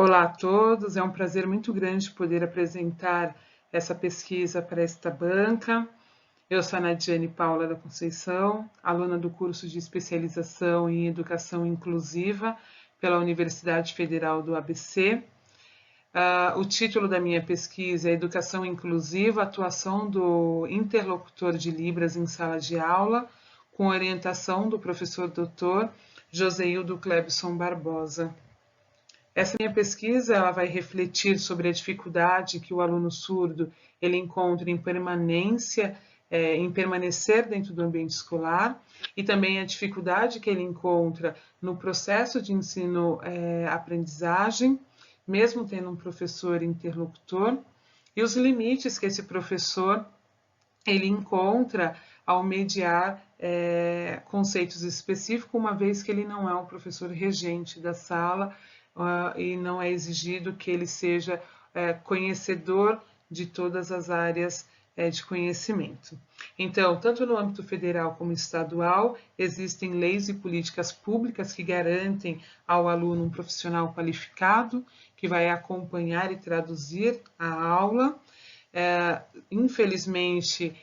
Olá a todos, é um prazer muito grande poder apresentar essa pesquisa para esta banca. Eu sou a Nadiane Paula da Conceição, aluna do curso de especialização em Educação Inclusiva pela Universidade Federal do ABC. O título da minha pesquisa é Educação Inclusiva, atuação do interlocutor de Libras em sala de aula, com orientação do professor Dr. Joseildo Clebson Barbosa. Essa minha pesquisa ela vai refletir sobre a dificuldade que o aluno surdo ele encontra em permanecer dentro do ambiente escolar e também a dificuldade que ele encontra no processo de ensino-aprendizagem, mesmo tendo um professor interlocutor, e os limites que esse professor ele encontra ao mediar conceitos específicos, uma vez que ele não é um professor regente da sala e não é exigido que ele seja conhecedor de todas as áreas de conhecimento. Então, tanto no âmbito federal como estadual, existem leis e políticas públicas que garantem ao aluno um profissional qualificado, que vai acompanhar e traduzir a aula. Infelizmente,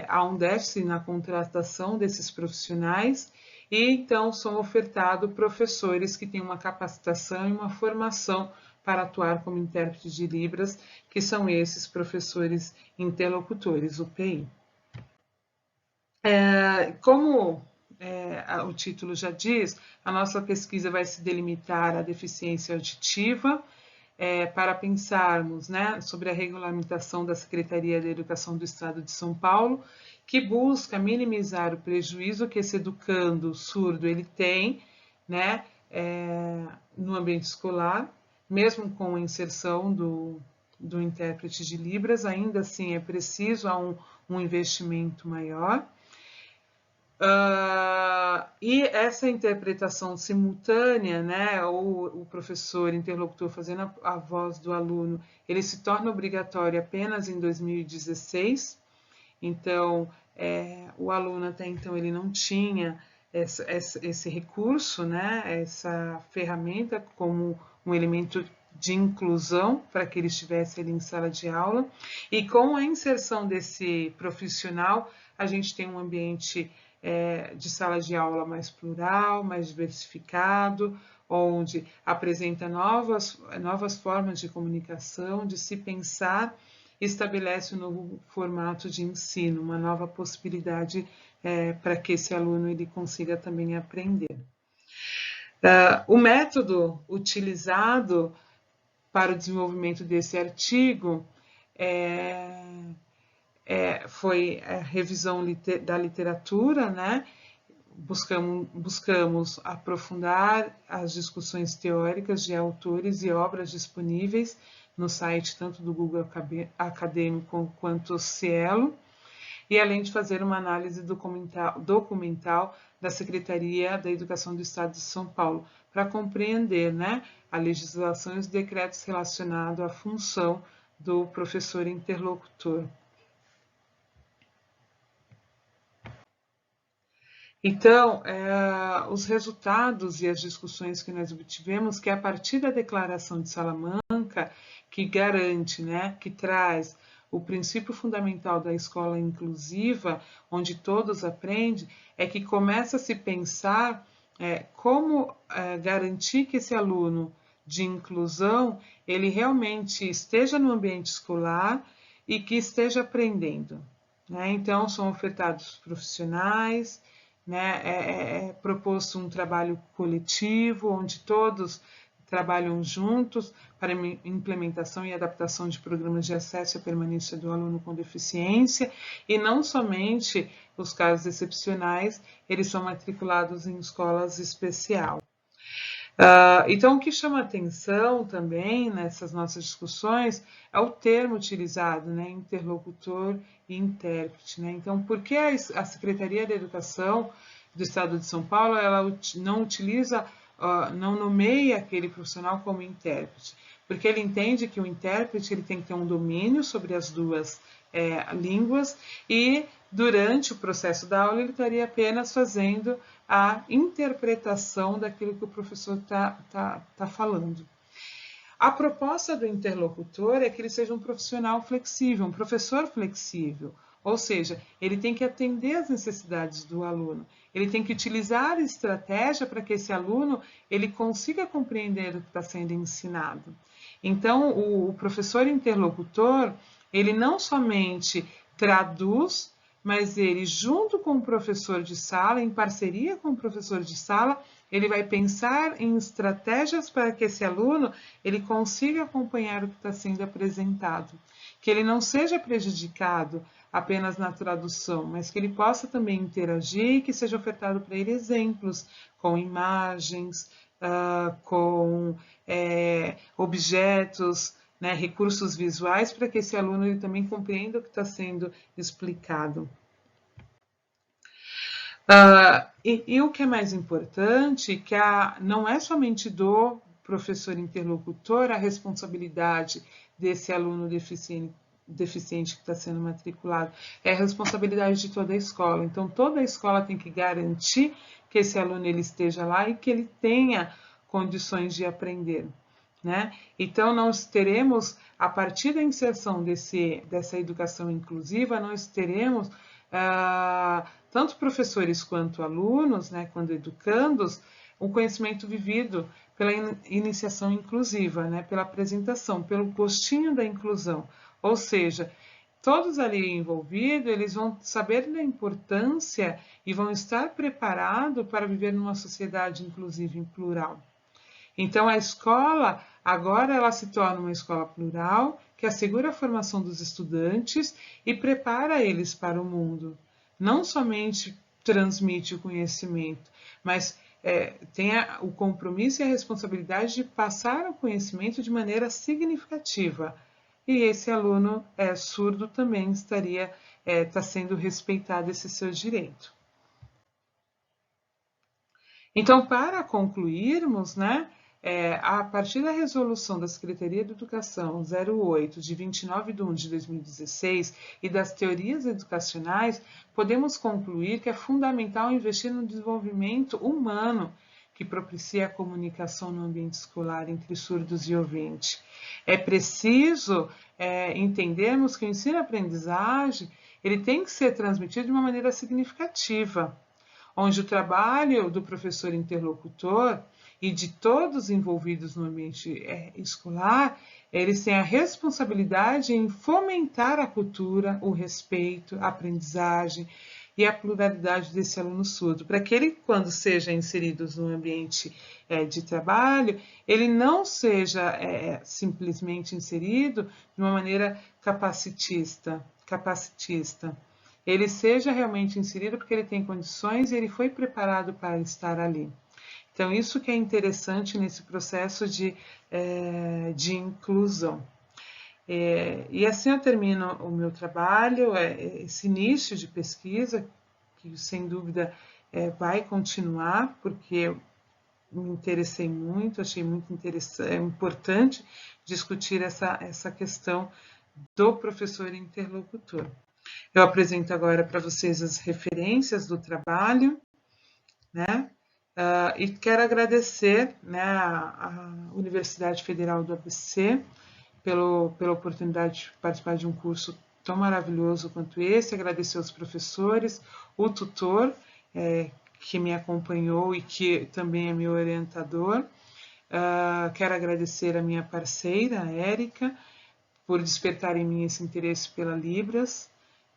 há um déficit na contratação desses profissionais e então são ofertados professores que têm uma capacitação e uma formação para atuar como intérprete de Libras, que são esses professores interlocutores, UPI. Como o título já diz, a nossa pesquisa vai se delimitar à deficiência auditiva, para pensarmos sobre a regulamentação da Secretaria da Educação do Estado de São Paulo, que busca minimizar o prejuízo que esse educando surdo ele tem no ambiente escolar, mesmo com a inserção do intérprete de Libras, ainda assim é preciso um investimento maior. E essa interpretação simultânea, ou o professor interlocutor fazendo a voz do aluno, ele se torna obrigatório apenas em 2016. Então, o aluno até então ele não tinha esse recurso, essa ferramenta como um elemento de inclusão para que ele estivesse ali em sala de aula. E com a inserção desse profissional, a gente tem um ambiente de sala de aula mais plural, mais diversificado, onde apresenta novas formas de comunicação, de se pensar, estabelece um novo formato de ensino, uma nova possibilidade para que esse aluno ele consiga também aprender. O método utilizado para o desenvolvimento desse artigo foi a revisão da literatura, Buscamos aprofundar as discussões teóricas de autores e obras disponíveis no site tanto do Google Acadêmico quanto o Cielo, e além de fazer uma análise documental da Secretaria da Educação do Estado de São Paulo, para compreender a legislação e os decretos relacionados à função do professor interlocutor. Então, os resultados e as discussões que nós obtivemos, que a partir da Declaração de Salamanca, que garante, que traz o princípio fundamental da escola inclusiva, onde todos aprendem, é que começa a se pensar como garantir que esse aluno de inclusão, ele realmente esteja no ambiente escolar e que esteja aprendendo. Então, são ofertados profissionais, é proposto um trabalho coletivo, onde todos trabalham juntos para a implementação e adaptação de programas de acesso e permanência do aluno com deficiência, e não somente os casos excepcionais, eles são matriculados em escolas especiais. Então, o que chama atenção também nessas nossas discussões é o termo utilizado, interlocutor e intérprete. Então, por que a Secretaria da Educação do Estado de São Paulo ela não utiliza, não nomeia aquele profissional como intérprete? Porque ele entende que o intérprete ele tem que ter um domínio sobre as duas línguas e durante o processo da aula ele estaria apenas fazendo a interpretação daquilo que o professor está falando. A proposta do interlocutor é que ele seja um profissional flexível, um professor flexível, ou seja, ele tem que atender às necessidades do aluno, ele tem que utilizar a estratégia para que esse aluno ele consiga compreender o que está sendo ensinado. Então, o professor interlocutor, ele não somente traduz, mas ele, junto com o professor de sala, em parceria com o professor de sala, ele vai pensar em estratégias para que esse aluno ele consiga acompanhar o que está sendo apresentado, que ele não seja prejudicado apenas na tradução, mas que ele possa também interagir e que seja ofertado para ele exemplos com imagens, com objetos, né, recursos visuais, para que esse aluno ele também compreenda o que está sendo explicado. E o que é mais importante, que não é somente do professor interlocutor a responsabilidade desse aluno deficiente que está sendo matriculado, é a responsabilidade de toda a escola. Então, toda a escola tem que garantir que esse aluno ele esteja lá e que ele tenha condições de aprender. Né? Então, nós teremos, a partir da inserção dessa educação inclusiva, nós teremos tanto professores quanto alunos, né, quando educandos, um conhecimento vivido pela iniciação inclusiva, né, pela apresentação, pelo gostinho da inclusão. Ou seja, todos ali envolvidos, eles vão saber da importância e vão estar preparados para viver numa sociedade inclusiva e plural. Então, a escola, agora ela se torna uma escola plural, que assegura a formação dos estudantes e prepara eles para o mundo. Não somente transmite o conhecimento, mas tem o compromisso e a responsabilidade de passar o conhecimento de maneira significativa. E esse aluno surdo também está sendo respeitado esse seu direito. Então, para concluirmos, né, a partir da resolução da Secretaria de Educação 08, de 29 de 1 de 2016, e das teorias educacionais, podemos concluir que é fundamental investir no desenvolvimento humano que propicia a comunicação no ambiente escolar entre surdos e ouvintes. É preciso entendermos que o ensino-aprendizagem ele tem que ser transmitido de uma maneira significativa, onde o trabalho do professor interlocutor e de todos envolvidos no ambiente escolar, eles têm a responsabilidade em fomentar a cultura, o respeito, a aprendizagem e a pluralidade desse aluno surdo, para que ele, quando seja inserido no ambiente de trabalho, ele não seja simplesmente inserido de uma maneira capacitista. Ele seja realmente inserido porque ele tem condições e ele foi preparado para estar ali. Então, isso que é interessante nesse processo de inclusão. E assim eu termino o meu trabalho, esse início de pesquisa, que sem dúvida vai continuar, porque eu me interessei muito, achei muito importante discutir essa questão do professor interlocutor. Eu apresento agora para vocês as referências do trabalho, né? E quero agradecer, né, à Universidade Federal do ABC pela oportunidade de participar de um curso tão maravilhoso quanto esse, agradecer aos professores, o tutor que me acompanhou e que também é meu orientador. Quero agradecer a minha parceira, a Érica, por despertar em mim esse interesse pela Libras,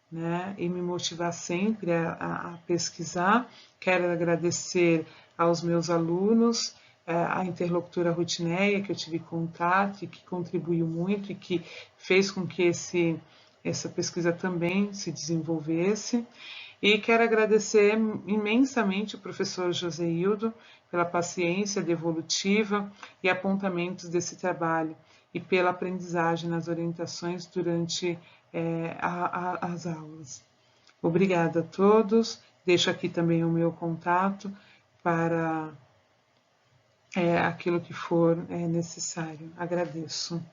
né, e me motivar sempre a pesquisar. Quero agradecer aos meus alunos, a interlocutora Rutineia, que eu tive contato e que contribuiu muito e que fez com que essa pesquisa também se desenvolvesse. E quero agradecer imensamente o professor José Hildo pela paciência devolutiva e apontamentos desse trabalho e pela aprendizagem nas orientações durante as aulas. Obrigada a todos. Deixo aqui também o meu contato para aquilo que for necessário. Agradeço.